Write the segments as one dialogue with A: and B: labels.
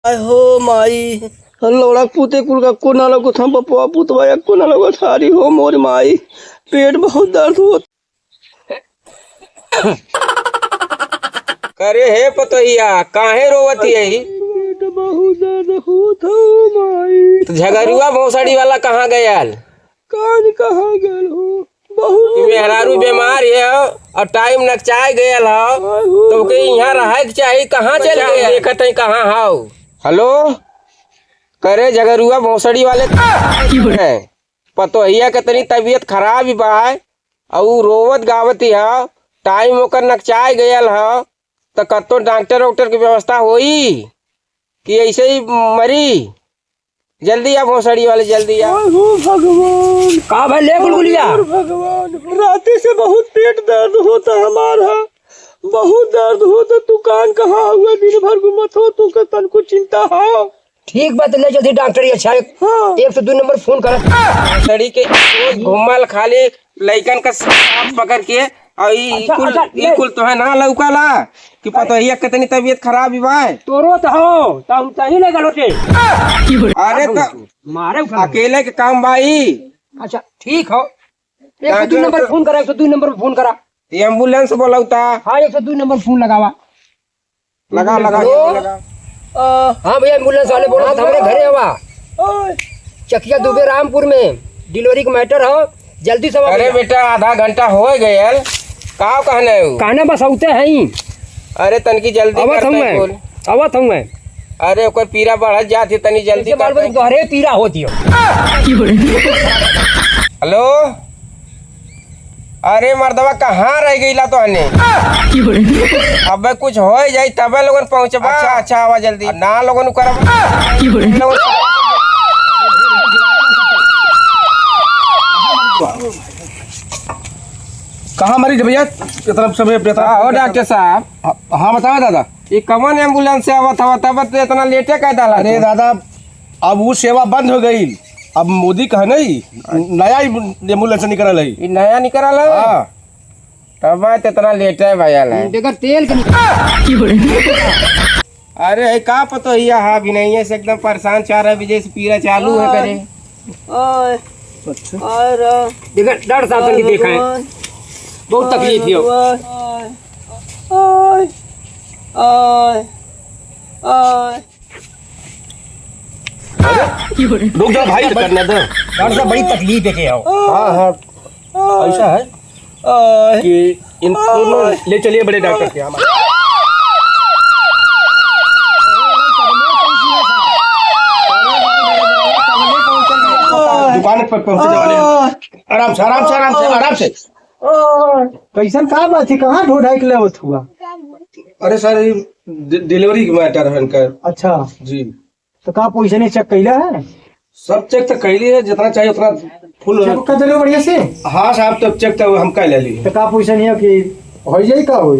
A: आय हो माई लौड़ा पूते कुल का को ना लगो था पपुआ पुतवा या को ना लगो थारी हो मोर माई पेट बहुत दर्द हो
B: करे हे पतोहिया काहे रोवती है
A: पेट बहुत दर्द होत हो माई।
B: तो झगरुआ भौसड़ी वाला कहाँ गयल?
A: कान कहाँ गल हो बहुत
B: मेहरारू बीमार है और टाइम नकचाए गयल हो तो के यहाँ रहे चाहिए। कहाँ चल गए देखत है कहाँ हाउ? हेलो करे झगरुआ भौसड़ी वाले है पतोहिया के तनी तबीयत खराब ही बा और रोवत गावत ही है टाइम होकर नकचाए गयल हो तो कतो डॉक्टर वॉक्टर की व्यवस्था होई कि ऐसे ही मरी? जल्दी आ भौसड़ी वाले जल्दी आ।
A: आय हो भगवान
B: का भाई ले बुलबुलिया
A: भगवान रात से बहुत पेट दर्द होता हमारा बहुत दर्द होता। तू कान कहाँ हुआ दिन भर घूमत हो तू के तन को चिंता हो?
B: ठीक बात ले जल्दी डॉक्टर अच्छा
A: हाँ
B: 102 नंबर फोन कर सड़ी के घूमल खाली लइकन का साथ पकड़ के और ई कुल तो है ना लौकाला कि पतोहिया कितनी तबीयत खराब ही बा
C: तोरो तो हो तब तही ले गलो टे
B: अरे तो
C: मारे
B: अकेले के काम भाई।
C: अच्छा ठीक हो 102 नंबर फोन करा 102 नंबर पर फोन करा
B: एम्बुलेंस बोलौता
C: हाँ 102 नंबर फोन लगावा
B: लगा लगा लगा।
C: हाँ भैया एम्बुलेंस वाले बोला हमारे घरे हवा चकिया दुबे रामपुर में डिलीवरी का मैटर हो जल्दी से
B: अरे बेटा आधा घंटा हो गयल का कहने हो?
C: कहना बस औते हैं ही
B: अरे तनकी जल्दी
C: आवत हूँ मैं आवत हूँ मैं
B: अरे ओकर पीरा बढ़त जाती तनी जल्दी
C: बाल बच्चे घरे पीरा होती हो।
B: हेलो अरे मर्दवा कहाँ रह गईला तो हने अब कुछ हो जाए तब लोगन पहुँचबा। अच्छा अच्छा आवा जल्दी ना लोगन करब
D: कहाँ मरीज भैया इतना समय
B: हो डॉक्टर साहब।
D: हाँ बताओ दादा।
B: ये कमन एम्बुलेंस से आवत हवा तब इतना लेटे कह डाला?
D: अरे दादा अब वो सेवा बंद हो गई अब मोदी कहा नहीं नया एम्बुलेंस निकल है
B: ये नया निकल है
D: हाँ
B: तब इतना लेटे भैया
C: देखा तेल
B: अरे है का पता ही हाँ भी नहीं है से एकदम परेशान 4 बजे से पीरा चालू है करे।
A: आय आय रा
C: देखा डॉक्टर साहब ने देखा है बहुत तकलीफ है
A: आय आय आय
D: रुक जाओ भाई करने दो।
C: डॉक्टर साहब बड़ी तकलीफ है के हो।
D: हाँ हाँ ऐसा है
A: आय
D: कि इनको ले चलिए बड़े डॉक्टर के हमारे दुकान पर पहुंचने वाले हैं। आराम से आराम से आराम से आराम से।
A: कैसन का बात है कहाँ ढोढाई के लेवत हुआ?
D: अरे सर डिलीवरी मैटर है इनका।
A: अच्छा
D: जी
A: तो का पैसा नहीं चेक कैला है?
D: सब चेक तो कैली है जितना चाहिए उतना फुल।
A: चेक कर दे बढ़िया से।
D: हाँ साहब तो चेक तो हम कह ले लिए
A: तो का पैसा नहीं है कि हो जाए का हो?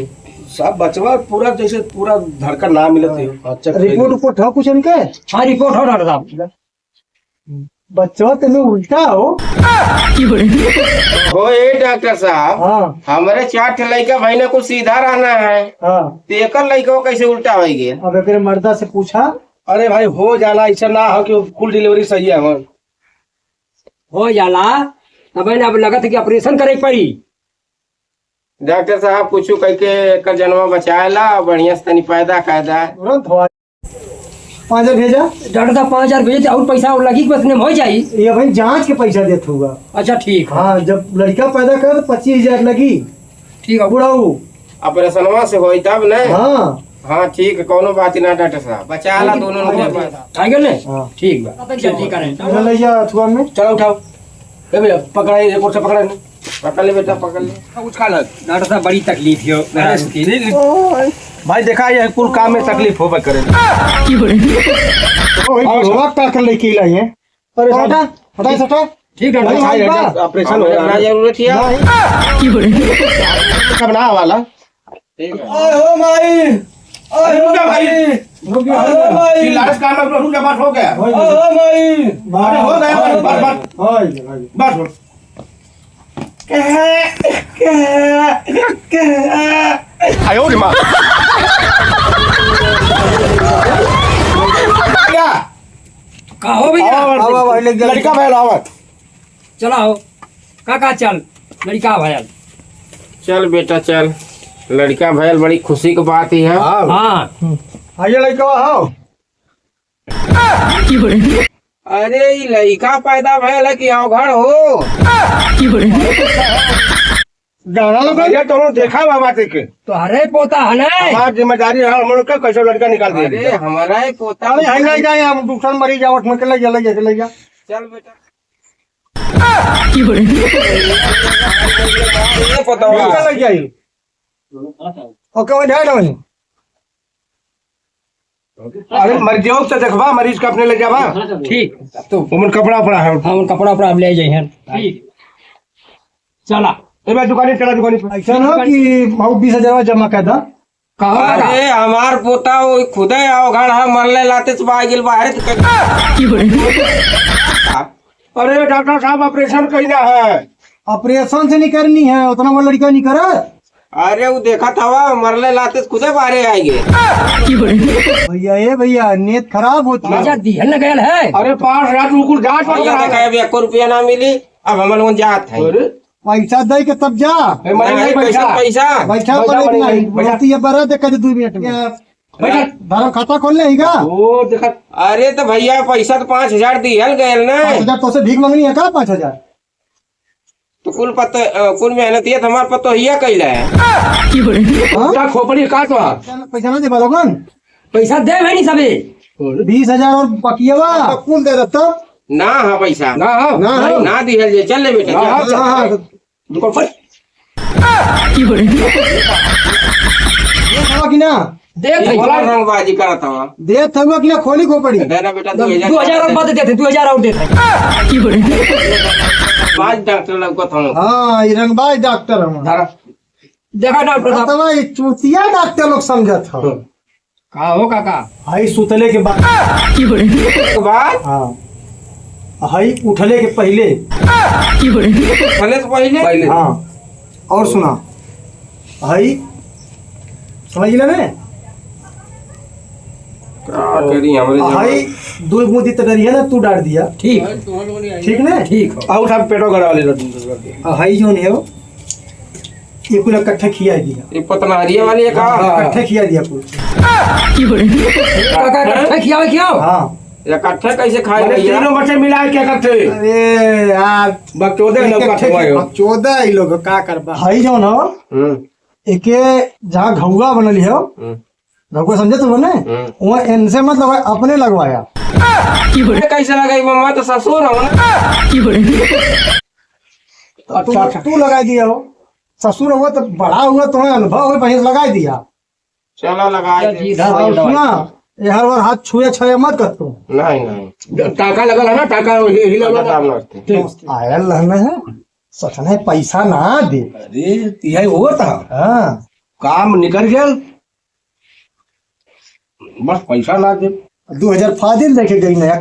D: सब बचवा पूरा जैसे पूरा धड़का ना मिलत है। हाँ, चेक
A: रिपोर्ट उपोर्ट हो कुछ इनके?
C: हाँ रिपोर्ट हो डॉक्टर साहब।
A: बच्चों तुम्हें उल्टा हो।
B: हो ये डॉक्टर साहब
A: हाँ
B: हमारे 4 लड़का भाई ने कुछ सीधा रहना है
A: हाँ
B: तो एक लड़का कैसे उल्टा हो गया?
A: अब एक मर्दा से पूछा
D: अरे भाई हो जाला ऐसा ना हो कि फुल डिलीवरी सही है हमारे।
C: हो जाला अब अब लगा था कि ऑपरेशन करे पड़ी।
B: डॉक्टर साहब कुछ कह के कर जन्म बचाएला बढ़िया से तनी पैदा कायदा।
A: तुरंत हो 5,000 भेजा।
C: डॉक्टर साहब 5,000 भेजे और पैसा और लगी बस ने हो जाई।
A: ये भाई जांच के पैसा देता होगा।
C: अच्छा ठीक है
A: हाँ जब लड़का पैदा कर तो 25,000 लगी
C: ठीक है
A: बुढ़ाऊ।
B: ऑपरेशनवा से होई तब न।
A: हाँ
B: हाँ ठीक है कोनो बात ना डॉक्टर साहब बचाएला दोनों ने।
C: आ गए ने
A: हाँ।
C: ठीक बा जल्दी करें।
A: चल भैया अथुआ में
D: चलो उठाओ ए भैया पकड़ाई एक और से पकड़ा
B: पकड़ ले बेटा पकड़ ले।
D: कुछ खा लग
C: डॉक्टर साहब बड़ी तकलीफ है।
D: भाई देखा ये कुल काम में तकलीफ होबे करे।
A: कर लेके लाई है। अरे हटा हटा हटा
C: ठीक डॉक्टर साहब
D: ऑपरेशन हो
B: ना जरूरत है
D: कब ना वाला।
A: ओ माई
D: रुक जा भाई
A: रुक जा
D: लाश काम में रुक जा बस हो गया।
A: ओ माई
D: अरे हो गया बस बस आयो रे माँ
C: कहो भैया
D: आओ लड़का भैया आवत
C: चला हो काका चल लड़का भैया
B: चल बेटा चल, लड़का भैल बड़ी खुशी की बात ही है।
C: हाँ
D: आइए लड़का आओ।
B: अरे ये लड़का पैदा भैल है कि अवघड़ हो।
D: जाना लोग भैया तुम देखा बाबा के
C: तो अरे पोता है ना
D: हमारी जिम्मेदारी है, हम लोग का कैसे लड़का निकाल
B: अरे
D: दिया।
B: हमारा ही पोता।
D: अरे हम ले जाए, हम दूसरा मरीज आवत में ले जा।
B: चल बेटा ये पोता हुआ।
D: लग जाए ओके वही ढाई वही। अरे मरीजों से देखवा, मरीज का अपने ले जावा।
C: ठीक तो
D: उमन कपड़ा पड़ा है।
C: हम कपड़ा उपड़ा अब ले जाए ठीक चला
D: ए भाई दुकानी चला, दुकानी पे ऐसा ना कि बहुत 20,000 जमा कर दा।
C: कहो काका
B: अरे हमार पोता वो खुद ही अवघड़ है, मरले लाते से बाहर गिल बाहर तो
D: अरे डॉक्टर साहब ऑपरेशन करना है।
E: ऑपरेशन से नहीं करनी है, उतना वो लड़का नहीं करे।
B: अरे वो देखा था मरले लाते से खुद ही बाहर आएंगे।
E: भैया ये भैया नीयत खराब होती है।
C: मजा दिहन न गयल है
D: अरे 5,000 रुकुल जांच
B: भैया देखा है 1 रुपया ना मिली, अब हम लोग जात है।
E: पैसा दे के तब जा
B: नहीं, पैसा
E: बैठा
D: बैठा
E: नहीं बोलती है बरा दे कर 2 मिनट में धर्म खाता खोल लेगा।
D: ओ देखा
B: अरे तो भैया पैसा तो 5,000 दिहल गए ना,
E: 5,000 तो से भीख मांगनी है का 5,000?
B: तो कुल मेहनतियत हमारे पतो हिया कैला है।
D: क्या खोपड़ी काटवा।
E: पैसा ना दे लोगन,
C: पैसा दे भाई नहीं सबे
E: 20,000 और बकिया कुल दे दत्ता
B: ना हाँ पैसा
D: ना हाँ
B: ना दिहल जे। चल ले बेटा चल।
E: हाँ
D: दुकान पर
E: कि ना
C: दे भाई
B: बड़ा रंगबाजी करता हुआ
E: दे थवा कि ना खोली खोपड़ी
B: देना बेटा
C: 2,000 और बाद देते 2,000 और देते
B: 5 डॉक्टर लोग को था।
E: हाँ ये रंगबाज डॉक्टर हमारा
C: देखा डॉक्टर साहब
E: तवा ये चूतिया डॉक्टर लोग समझत हो।
C: का हो काका
E: हाई सुतले के बाद
B: के बाद
E: हाँ हाई उठले के पहले
B: खले से पहले
E: हाँ और सुना हाई समझ ले ने
B: क्या करी हमरे
E: हाई 2 बूंदी तडरिया ना तू डाल दिया
C: ठीक
E: ठीक ना
C: ठीक हो
D: आओ साहब पेटो गड़ा वाले
E: हाई जो नहीं हो ये कुल इकट्ठे खिया दिया
B: ये पतना हरिया वाली है का।
E: इकट्ठे खिया दिया कुल
C: काका इकट्ठा खियाओ खियाओ
E: हाँ
B: इकट्ठे कैसे खाए भैया।
D: तीनों बच्चे मिला क्या करते
E: अरे यार
D: बकचोदे लोग का हुआ
E: 14 ही लोग का करबा हाई जो ना एके जहाँ घौगा बनल है घौगा समझे तू बने वहाँ इनसे मत लगवाया अपने लगवाया
B: ये कैसे लगाई मम्मा तो ससुर हो ना।
E: तू लगा दिया हो ससुर हुआ तो बड़ा हुआ तुम्हें अनुभव हो वहीं से लगा दिया।
B: चलो लगाए दे।
E: और सुना ये हर बार हाथ छुए छुए मत कर तू
B: नहीं
D: टाका लगा है ना टाका हिला
B: लगा दाम लगते।
E: आयल रहने है सचने पैसा ना दे।
D: अरे यही हुआ था
E: हाँ
D: काम निकल गया बस पैसा ना दे
E: 2000 फाजिल लेके गई नया